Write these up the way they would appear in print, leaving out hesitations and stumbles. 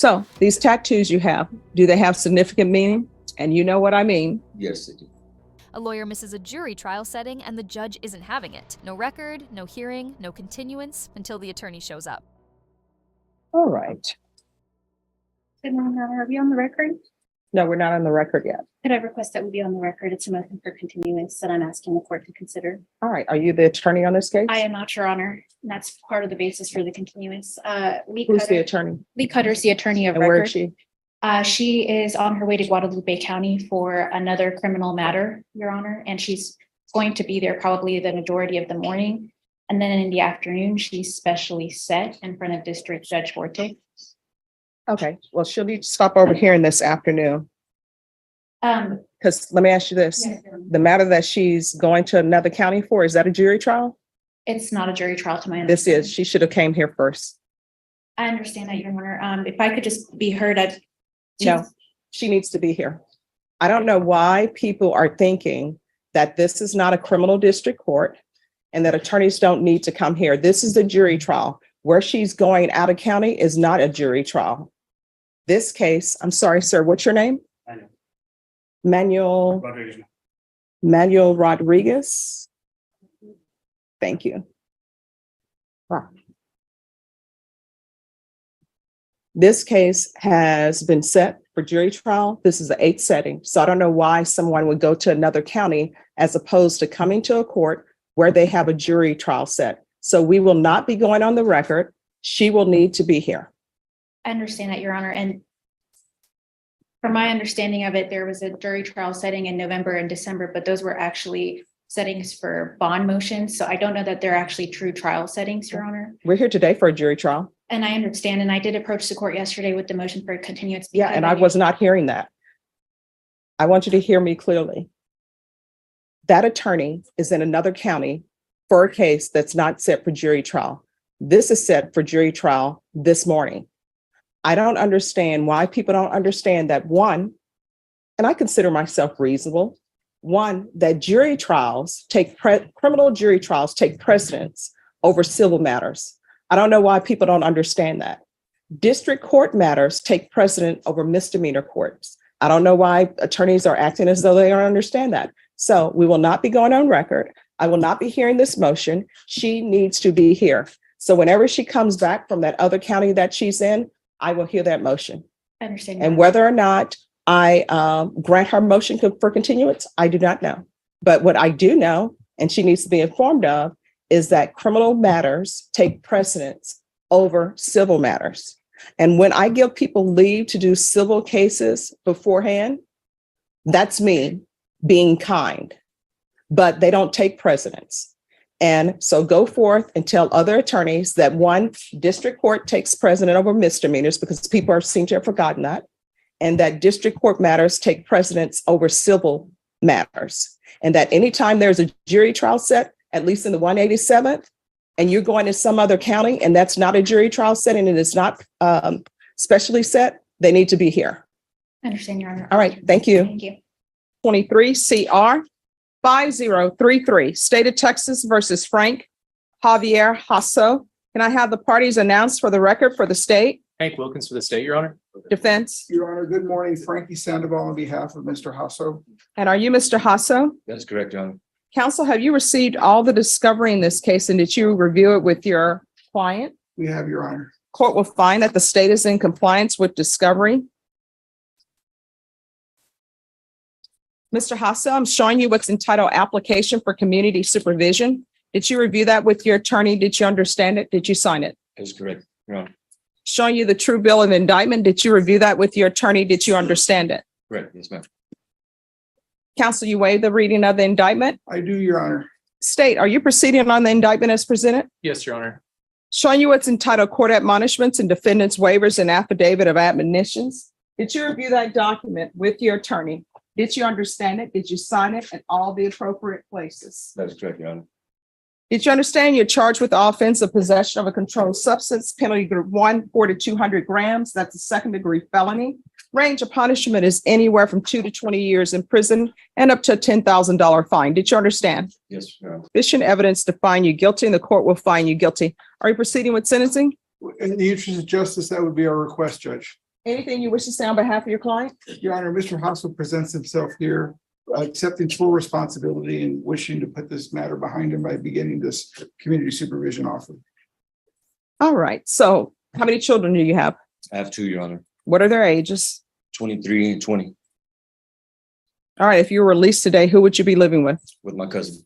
So these tattoos you have, do they have significant meaning? And you know what I mean. Yes, it do. A lawyer misses a jury trial setting and the judge isn't having it. No record, no hearing, no continuance until the attorney shows up. All right. Good morning, Your Honor. Are we on the record? No, we're not on the record yet. Could I request that we be on the record? It's a motion for continuance that I'm asking the court to consider. All right. Are you the attorney on this case? I am not, Your Honor. And that's part of the basis for the continuance. Who's the attorney? Lee Cutter's the attorney of And where record. is she? She is on her way to Guadalupe County for another criminal matter, Your Honor, and she's going to be there probably the majority of the morning. And then in the afternoon, she's specially set in front of District Judge Forte. Okay. Well, she'll need to stop over here in this afternoon. Because let me ask you this. Yes, Your Honor. The matter that she's going to another county for, is that a jury trial? It's not a jury trial to my This understanding. is. She should have came here first. I understand that, Your Honor. If I could just be heard at. No, she needs to be here. I don't know why people are thinking that this is not a criminal district court and that attorneys don't need to come here. This is a jury trial. Where she's going out of county is not a jury trial. This case, I'm sorry, sir, what's your name? Manuel Rodriguez. Thank you. Wow. This case has been set for jury trial. This is the 8th setting. So I don't know why someone would go to another county as opposed to coming to a court where they have a jury trial set. So we will not be going on the record. She will need to be here. I understand that, Your Honor, and from my understanding of it, there was a jury trial setting in November and December, but those were actually settings for bond motions. So I don't know that they're actually true trial settings, Your Honor. We're here today for a jury trial. And I understand, and I did approach the court yesterday with the motion for continuance. Yeah, and I was not hearing that. I want you to hear me clearly. That attorney is in another county for a case that's not set for jury trial. This is set for jury trial this morning. I don't understand why people don't understand that, one, and I consider myself reasonable, one, that jury trials criminal jury trials take precedence over civil matters. I don't know why people don't understand that. District court matters take precedent over misdemeanor courts. I don't know why attorneys are acting as though they don't understand that. So we will not be going on record. I will not be hearing this motion. She needs to be here. So whenever she comes back from that other county that she's in, I will hear that motion. I understand. And whether or not I grant her motion for continuance, I do not know. But what I do know, and she needs to be informed of, is that criminal matters take precedence over civil matters. And when I give people leave to do civil cases beforehand, that's me being kind, but they don't take precedence. And so go forth and tell other attorneys that, one, district court takes precedent over misdemeanors, because people seem to have forgotten that, and that district court matters take precedence over civil matters. And that anytime there's a jury trial set, at least in the 187th, and you're going to some other county and that's not a jury trial setting and it's not specially set, they need to be here. I understand, Your Honor. All right, thank you. Thank you. 23 CR 5033, State of Texas versus Frank Javier Hasso. Can I have the parties announced for the record for the state? Hank Wilkins for the state, Your Honor. Defense. Your Honor, good morning. Frankie Sandoval on behalf of Mr. Hasso. And are you Mr. Hasso? That's correct, Your Honor. Counsel, have you received all the discovery in this case and did you review it with your client? We have, Your Honor. Court will find that the state is in compliance with discovery. Mr. Hasso, I'm showing you what's entitled Application for Community Supervision. Did you review that with your attorney? Did you understand it? Did you sign it? That's correct, Your Honor. Showing you the true bill of indictment. Did you review that with your attorney? Did you understand it? Correct, yes, ma'am. Counsel, you waive the reading of the indictment. I do, Your Honor. State, are you proceeding on the indictment as presented? Yes, Your Honor. Showing you what's entitled Court Admonishments and Defendants Waivers and Affidavit of Admonitions. Did you review that document with your attorney? Did you understand it? Did you sign it at all the appropriate places? That's correct, Your Honor. Did you understand you're charged with the offense of possession of a controlled substance, penalty group 1, 4 to 200 grams? That's a second-degree felony. Range of punishment is anywhere from 2 to 20 years in prison and up to a $10,000 fine. Did you understand? Yes, Your Honor. Sufficient evidence to find you guilty, and the court will find you guilty. Are you proceeding with sentencing? In the interest of justice, that would be our request, Judge. Anything you wish to say on behalf of your client? Your Honor, Mr. Hassel presents himself here, accepting full responsibility and wishing to put this matter behind him by beginning this community supervision offer. All right. So how many children do you have? I have two, Your Honor, What are their ages? 23 and 20, All right. If you were released today, who would you be living with? with my cousin.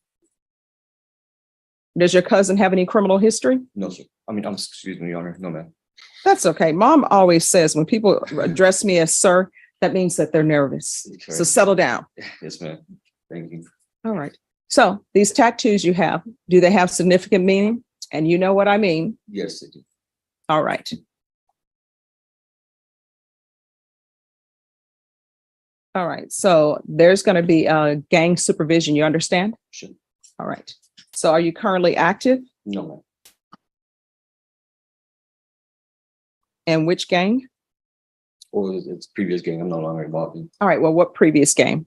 Does your cousin have any criminal history? No, sir. Excuse me, Your Honor. No, ma'am. That's okay. Mom always says when people address me as sir, that means that they're nervous. So Correct. settle down. Yes, ma'am. Thank you. All right. So these tattoos you have, do they have significant meaning? And you know what I mean. Yes, they do. All right. All right. So there's going to be a gang supervision. You understand? Sure. All right. So are you currently active? No, ma'am. And which gang? Or it's previous game. I'm no longer involved in All right. Well, what previous game?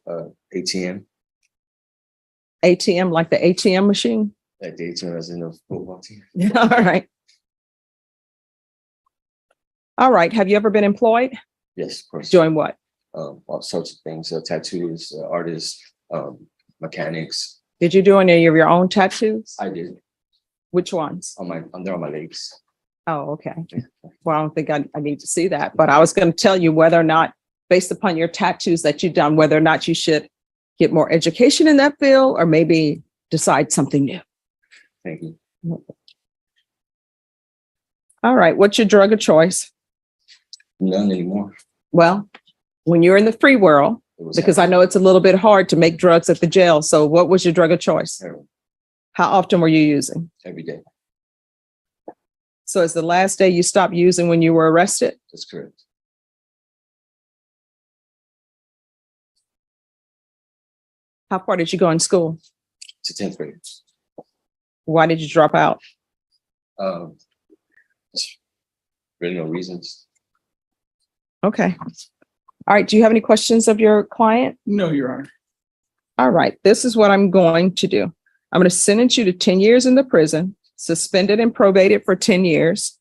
ATM. ATM, like the ATM machine? Like the ATM as in the football team. All right. All right. Have you ever been employed? Yes, of course. Doing what? All sorts of things. Tattoos, artists, mechanics. Did you do any of your own tattoos? I did Which ones? they're on my legs. Oh, okay. Well, I don't think I need to see that, but I was going to tell you whether or not, based upon your tattoos that you've done, whether or not you should get more education in that field or maybe decide something new. Thank you. All right. What's your drug of choice? None anymore. Well, when you're in the free world, It was because I know it's a little bit hard to make drugs at the jail. So what was your drug of choice? heroin How often were you using? every day. So is the last day you stopped using when you were arrested? That's correct. How far did you go in school? To 10th grade. Why did you drop out? Um, really no reasons. Okay. All right. Do you have any questions of your client? No, Your Honor. All right. This is what I'm going to do. I'm going to sentence you to 10 years in the prison, suspended and probated for 10 years.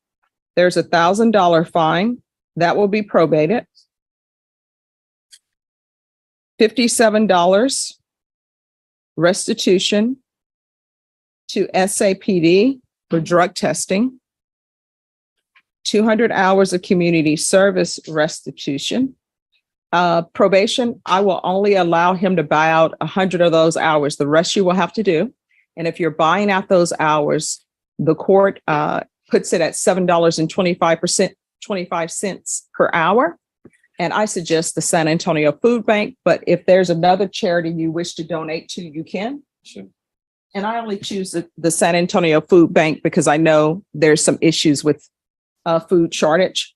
There's $1,000 fine that will be probated. $57 restitution to SAPD for drug testing. 200 hours of community service restitution. Probation, I will only allow him to buy out 100 of those hours. The rest you will have to do. And if you're buying out those hours, the court puts it at $7.25 per hour. And I suggest the San Antonio Food Bank, but if there's another charity you wish to donate to, you can. Sure. And I only choose the San Antonio Food Bank because I know there's some issues with food shortage.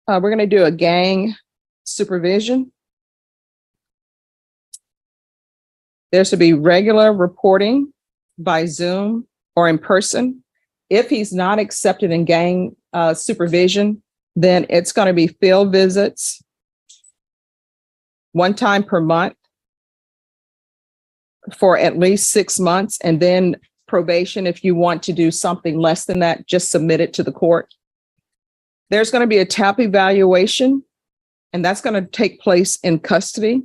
We're going to do a gang supervision. There should be regular reporting by Zoom or in person. If he's not accepted in gang supervision, then it's going to be field visits one time per month for at least 6 months, and then probation. If you want to do something less than that, just submit it to the court. There's going to be a TAP evaluation, and that's going to take place in custody.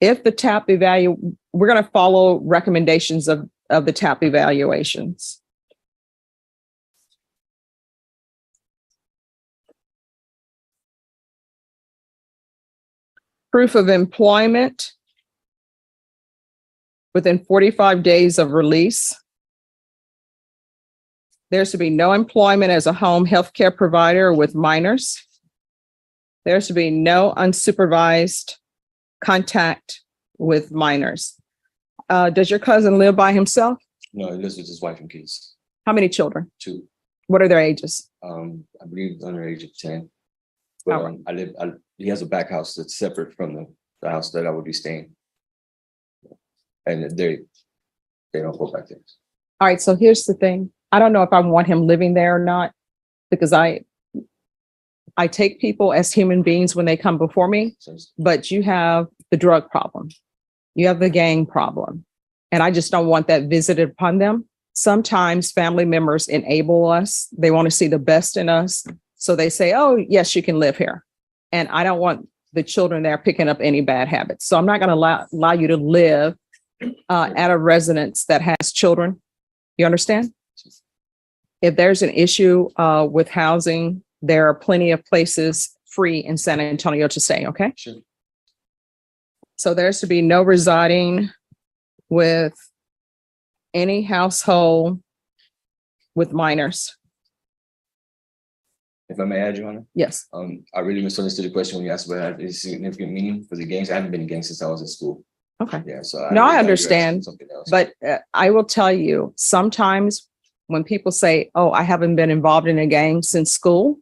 If the TAP we're going to follow recommendations of the TAP evaluations. Proof of employment within 45 days of release. There should be no employment as a home healthcare provider with minors. There should be no unsupervised contact with minors. Does your cousin live by himself? No, he lives with his wife and kids. How many children? 2. What are their ages? I believe under the age of 10. But All right. he has a back house that's separate from the house that I would be staying. And they don't go back there. All right, so here's the thing. I don't know if I want him living there or not, because I I take people as human beings when they come before me, but you have the drug problem. You have the gang problem. And I just don't want that visited upon them. Sometimes family members enable us. They want to see the best in us. So they say, oh, yes, you can live here. And I don't want the children there picking up any bad habits. So I'm not going to allow you to live at a residence that has children. You understand? If there's an issue with housing, there are plenty of places free in San Antonio to stay. Okay. Sure. So there's to be no residing with any household with minors. If I may add, Your Honor, Yes. I really misunderstood the question when you asked about its significant meaning for the gangs. I haven't been in gangs since I was in school. Okay. Yeah, so. No, I thought you were understand, asking something else. But I will tell you, sometimes when people say, oh, I haven't been involved in a gang since school,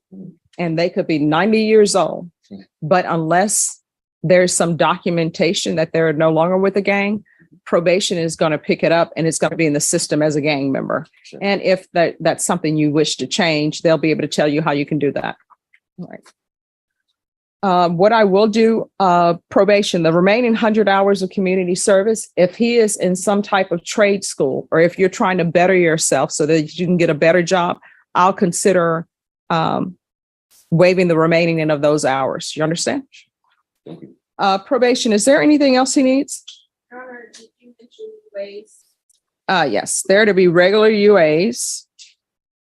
and they could be 90 years old, but unless there's some documentation that they're no longer with a gang, probation is going to pick it up and it's going to be in the system as a gang member. Sure. And if that's something you wish to change, they'll be able to tell you how you can do that. All right. What I will do, probation, the remaining 100 hours of community service, if he is in some type of trade school, or if you're trying to better yourself so that you can get a better job, I'll consider waiving the remaining of those hours. You understand? Thank you. Probation, is there anything else he needs? Yes, there to be regular UAs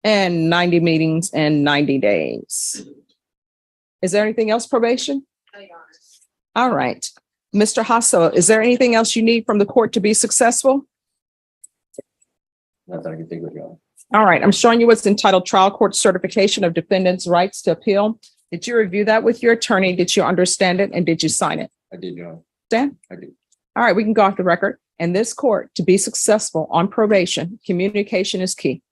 and 90 meetings in 90 days. Is there anything else, probation? All right. Mr. Hasso, is there anything else you need from the court to be successful? Not that I can think of, Your Honor. All right, I'm showing you what's entitled Trial Court Certification of Defendant's Rights to Appeal. Did you review that with your attorney? Did you understand it? And did you sign it? I did, Your Honor. Dan? I did. All right, we can go off the record. And this court, to be successful on probation, communication is key.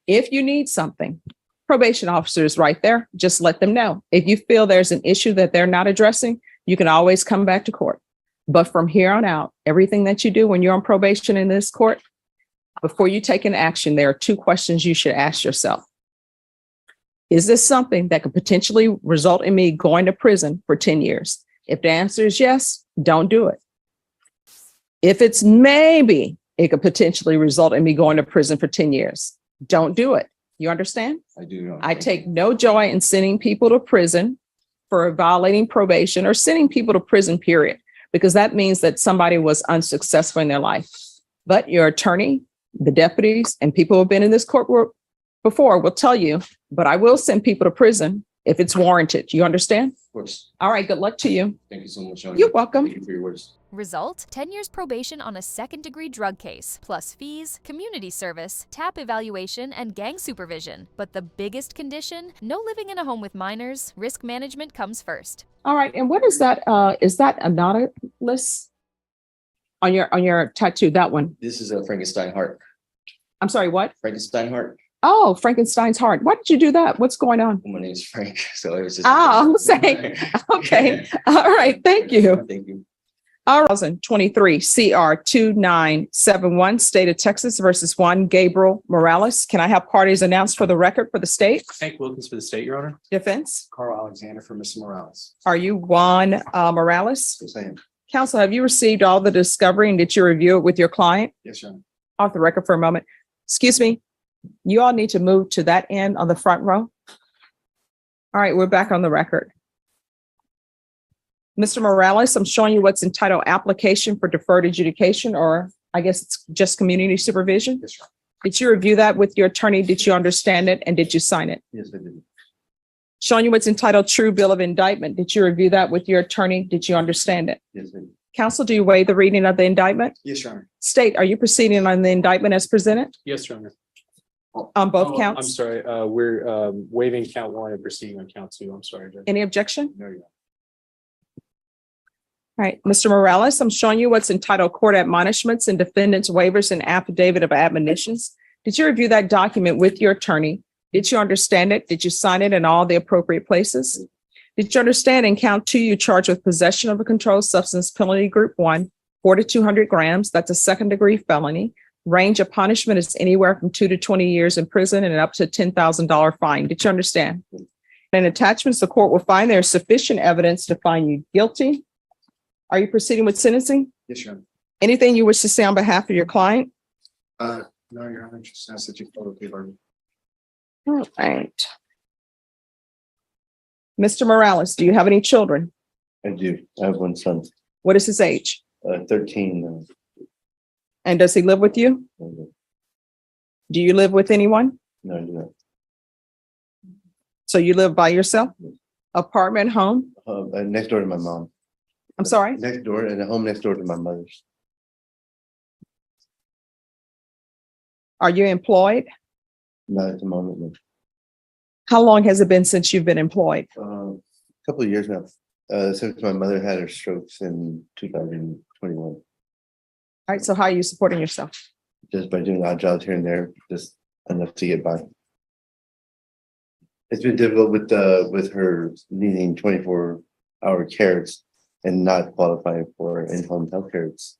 If you need something, probation officer is right there. Just let them know. If you feel there's an issue that they're not addressing, you can always come back to court. But from here on out, everything that you do when you're on probation in this court, before you take an action, there are two questions you should ask yourself. Is this something that could potentially result in me going to prison for 10 years? If the answer is yes, don't do it. If it's maybe it could potentially result in me going to prison for 10 years, don't do it. You understand? I do, Your Honor. I Thank take you. no joy in sending people to prison for violating probation or sending people to prison, period, because that means that somebody was unsuccessful in their life. But your attorney, the deputies, and people who have been in this court before will tell you, but I will send people to prison if it's warranted. You understand? Of course. All right. Good luck to you. Thank you so much, Your Honor. You're welcome. Thank you for your words. Result: 10 years probation on a second-degree drug case, plus fees, community service, TAP evaluation, and gang supervision. But the biggest condition? No living in a home with minors. Risk management comes first. All right. And what is that? Is that anonymous on your tattoo? That one. This is a Frankenstein heart. I'm sorry. What? Frankenstein heart. Oh, Frankenstein's heart. Why did you do that? What's going on? My name is Frank. So it was just. Oh, I'm saying, okay. All right. Thank you. Thank you. 2023 CR 2971, State of Texas versus Juan Gabriel Morales. Can I have parties announced for the record for the state? Hank Wilkins for the state, Your Honor. Defense? Carl Alexander for Mr. Morales. Are you Juan Morales? Yes, I am. Counsel, have you received all the discovery and did you review it with your client? Yes, Your Honor. Off the record for a moment. Excuse me. You all need to move to that end on the front row. All right, we're back on the record. Mr. Morales, I'm showing you what's entitled Application for Deferred Adjudication, or I guess it's just community supervision. Yes, Your Honor. Did you review that with your attorney? Did you understand it? And did you sign it? Yes, I did. Showing you what's entitled True Bill of Indictment. Did you review that with your attorney? Did you understand it? Yes, I did. Counsel, do you waive the reading of the indictment? Yes, Your Honor. State, are you proceeding on the indictment as presented Yes, Your Honor. on both I'm counts? sorry, we're waiving count one and proceeding on count two. I'm sorry, Judge. Any objection? No, Your Honor. All right, Mr. Morales, I'm showing you what's entitled Court Admonishments and Defendants Waivers and Affidavit of Admonitions. Did you review that document with your attorney? Did you understand it? Did you sign it in all the appropriate places? Did you understand in count two, you charged with possession of a controlled substance, penalty group 1, 4 to 200 grams. That's a second-degree felony. Range of punishment is anywhere from 2 to 20 years in prison and up to $10,000 fine. Did you understand? In attachments, the court will find there is sufficient evidence to find you guilty. Are you proceeding with sentencing? Yes, Your Honor. Anything you wish to say on behalf of your client? No, Your Honor, just ask that you follow the order. All right. Mr. Morales, do you have any children? I do. I have one son, What is his age? 13. And does he live with you? Do you live with anyone? No, I do not. So you live by yourself? Apartment, home? Next door to my mom. I'm sorry? Next door, and a home next door to my mother's. Are you employed? Not at the moment. No. How long has it been since you've been employed? A couple of years now. Since my mother had her strokes in 2021. All right, so how are you supporting yourself? Just by doing odd jobs here and there, just enough to get by. It's been difficult with her needing 24-hour care and not qualifying for in-home health care. It's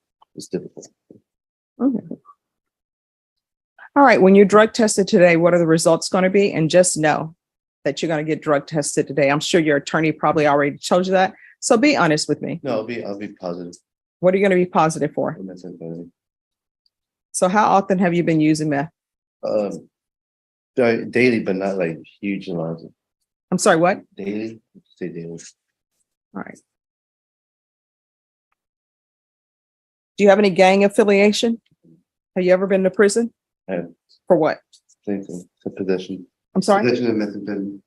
difficult. Okay. All right, when you're drug tested today, what are the results going to be? And just know that you're going to get drug tested today. I'm sure your attorney probably already told you that. So be honest with me. No, I'll be positive. What are you going to be positive for? on methamphetamine. So how often have you been using meth? Daily, but not like huge amounts. I'm sorry, what? Daily, say daily. All right. Do you have any gang affiliation? Have you ever been to prison? I have. For what? Same thing. It's a possession. I'm sorry? Possession of methamphetamine.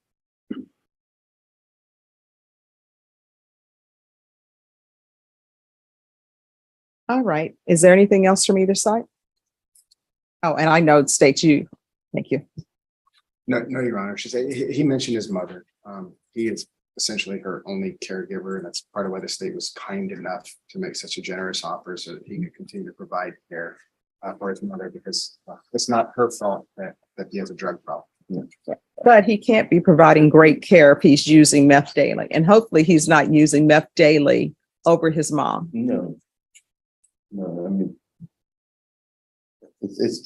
All right. Is there anything else from either side? Oh, and I know it states you. Thank you. No, Your Honor. He mentioned his mother. He is essentially her only caregiver, and that's part of why the state was kind enough to make such a generous offer so that he could continue to provide care for his mother, because it's not her fault that he has a drug problem. But he can't be providing great care if he's using meth daily. And hopefully he's not using meth daily over his mom. No. No, I mean, it's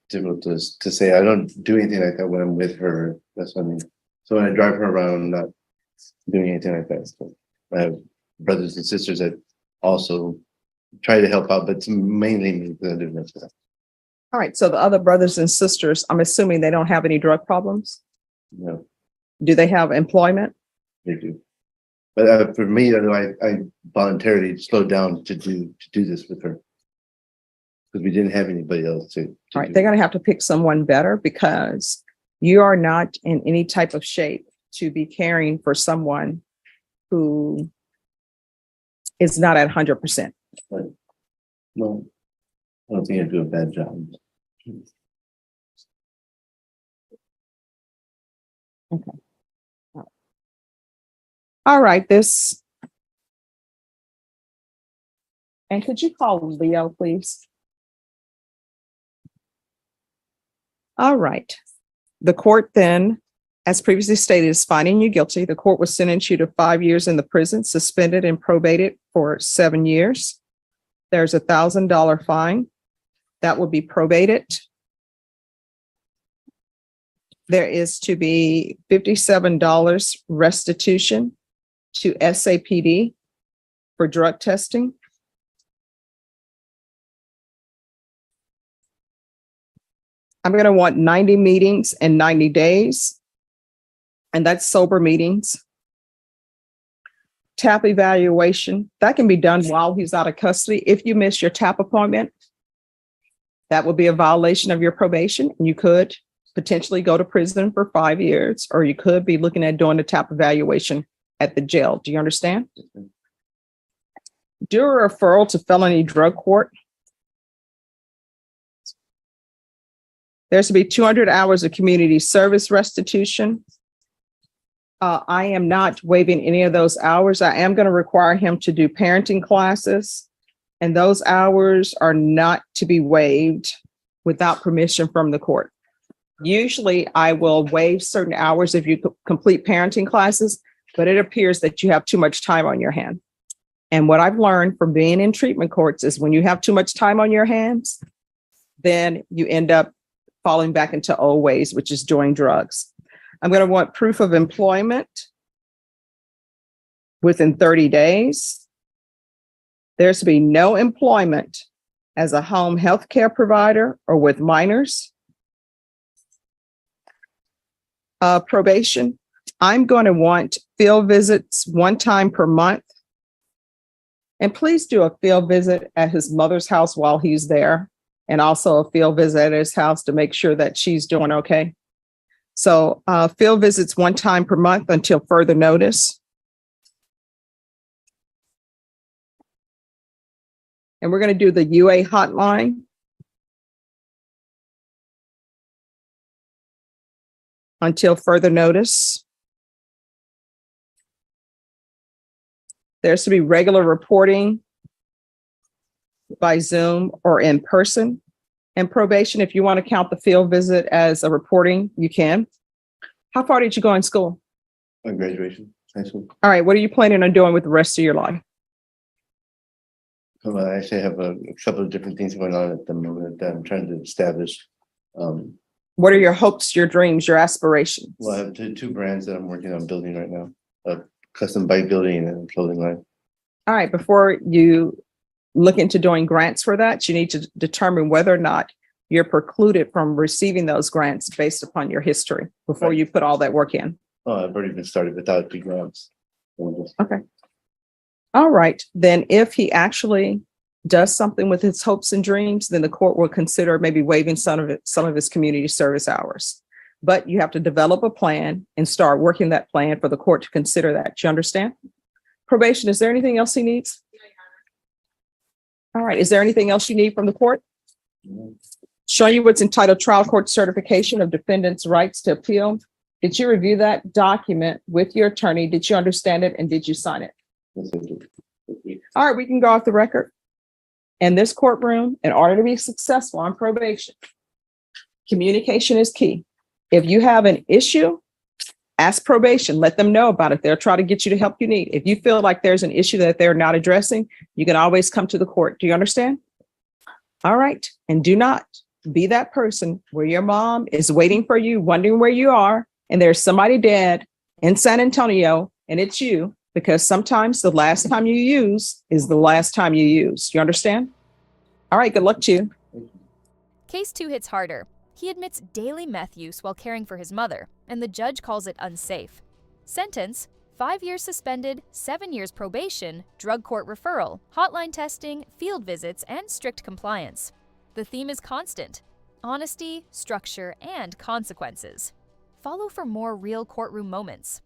difficult to say. I don't do anything like that when I'm with her. That's what I mean. So when I drive her around, I'm not doing anything like that. So I have brothers and sisters that also try to help out, but it's mainly me that do that. All right. So the other brothers and sisters, I'm assuming they don't have any drug problems. No, Do they have employment? they do. But for me, I voluntarily slowed down to do this with her because we didn't have anybody else to All right. do They're it. going to have to pick someone better because you are not in any type of shape to be caring for someone who is not at 100%. No, I don't think I do a bad job. All right, this. And could you call Leo, please? All right. The court then, as previously stated, is finding you guilty. The court will sentence you to 5 years in the prison, suspended and probated for 7 years. There's $1,000 fine that will be probated. There is to be $57 restitution to SAPD for drug testing. I'm going to want 90 meetings in 90 days, and that's sober meetings. TAP evaluation, that can be done while he's out of custody. If you miss your TAP appointment, that would be a violation of your probation. You could potentially go to prison for 5 years, or you could be looking at doing the TAP evaluation at the jail. Do you understand? Do a referral to felony drug court. There's to be 200 hours of community service restitution. I am not waiving any of those hours. I am going to require him to do parenting classes, and those hours are not to be waived without permission from the court. Usually I will waive certain hours if you complete parenting classes, but it appears that you have too much time on your hand. And what I've learned from being in treatment courts is when you have too much time on your hands, then you end up falling back into old ways, which is doing drugs. I'm going to want proof of employment within 30 days. There's to be no employment as a home health care provider or with minors. Probation, I'm going to want field visits 1 time per month. And please do a field visit at his mother's house while he's there, and also a field visit at his house to make sure that she's doing okay. So field visits 1 time per month until further notice. And we're going to do the UA hotline. Until further notice. There's to be regular reporting by Zoom or in person. And probation, if you want to count the field visit as a reporting, you can. How far did you go in school? On graduation, high school. All right, what are you planning on doing with the rest of your life? Well, I actually have a couple of different things going on at the moment that I'm trying to establish. What are your hopes, your dreams, your aspirations? Well, I have two brands that I'm working on building right now, a custom bike building and a clothing line. All right, before you look into doing grants for that, you need to determine whether or not you're precluded from receiving those grants based upon your history before Right. you put all that work in. Oh, I've already been started without the grants. Okay. All right, then if he actually does something with his hopes and dreams, then the court will consider maybe waiving some of his community service hours. But you have to develop a plan and start working that plan for the court to consider that. You understand? Probation, is there anything else he needs? All right, is there anything else you need from the court? Show you what's entitled Trial Court Certification of Defendant's Rights to Appeal. Did you review that document with your attorney? Did you understand it and did you sign it? Yes, I do. All right, we can go off the record. In this courtroom, in order to be successful on probation, communication is key. If you have an issue, ask probation, let them know about it. They'll try to get you the help you need. If you feel like there's an issue that they're not addressing, you can always come to the court. Do you understand? All right. And do not be that person where your mom is waiting for you, wondering where you are, and there's somebody dead in San Antonio, and it's you. Because sometimes the last time you use is the last time you use. You understand? All right, good luck to you. Case 2 hits harder. He admits daily meth use while caring for his mother, and the judge calls it unsafe. Sentence: 5 years suspended, 7 years probation, drug court referral, hotline testing, field visits, and strict compliance. The theme is constant: honesty, structure, and consequences. Follow for more real courtroom moments.